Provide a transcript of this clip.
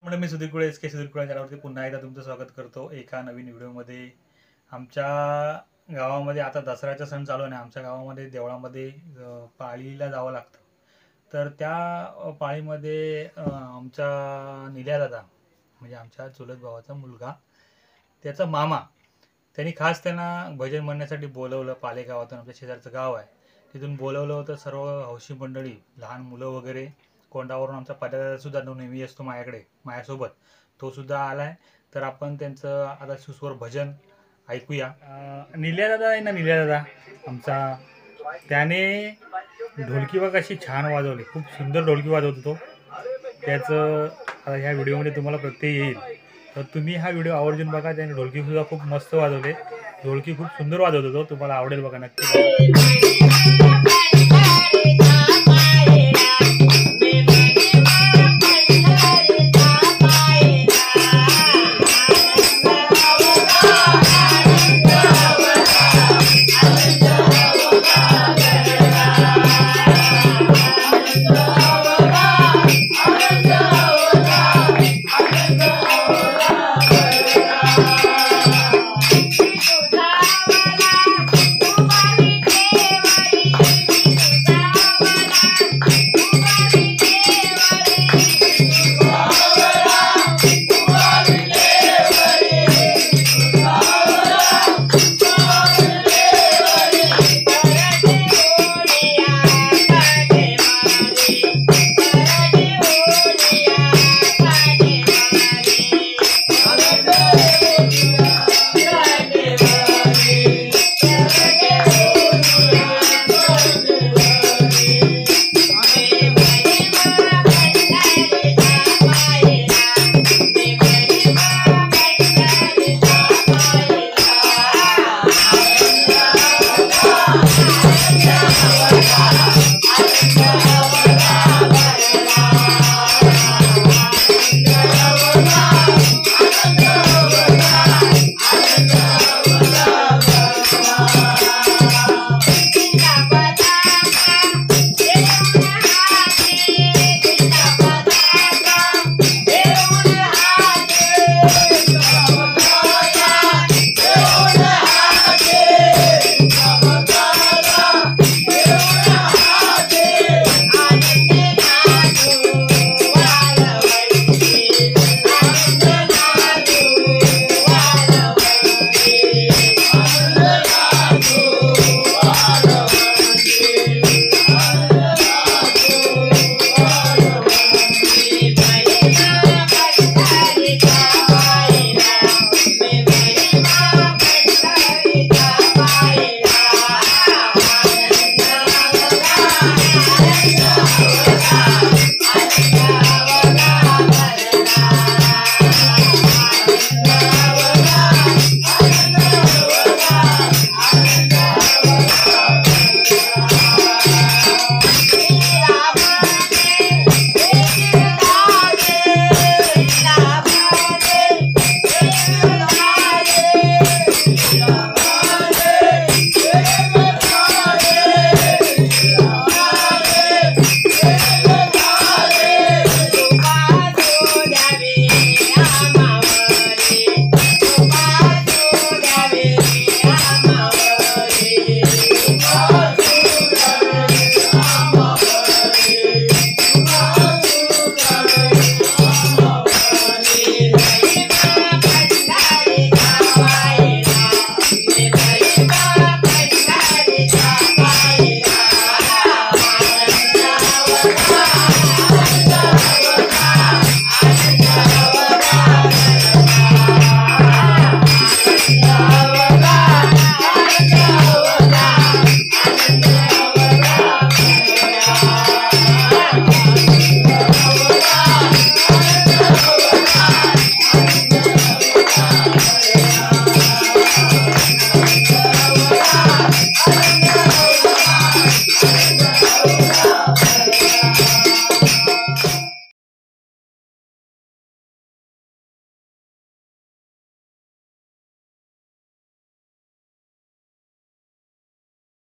म्हणून मी सुधीर कुळे SK सुधीर कुळे चॅनलवरती पुन्हा एकदा तुमचं स्वागत करतो एका नवीन व्हिडिओमध्ये। आमच्या गावामध्ये आता दसऱ्याचा सण चालू आहे. आमच्या गावामध्ये देवळामध्ये पाळीला जावं लागतं। तर त्या पाळीमध्ये आमचा निल्या दादा म्हणजे आमच्या चुलत भावाचा मुलगा, त्याचा मामा, त्यांनी खास त्यांना भजन म्हणण्यासाठी बोलवलं। पाले गावातून, आमच्या शेजारचं गाव आहे, तिथून बोलवलं होतं। सर्व हौशी मंडळी, लहान मुलं वगैरे, कोंडावरून आमचा पदादादासुद्धा नेहमी असतो माझ्यासोबत, तो सुद्धा आलाय। तर आपण त्यांचं आता सुस्वर भजन ऐकूया। निल्या दादा आहे ना, निल्या दादा आमचा, त्याने ढोलकी बघ कशी छान वाजवली, खूप सुंदर ढोलकी वाजवतो तो। त्याचं आता ह्या व्हिडिओमध्ये तुम्हाला प्रत्यय येईल, तर तुम्ही हा व्हिडिओ आवर्जून बघा। त्याने ढोलकीसुद्धा खूप मस्त वाजवले, ढोलकी खूप सुंदर वाजवतो तो, तुम्हाला आवडेल बघा नक्की।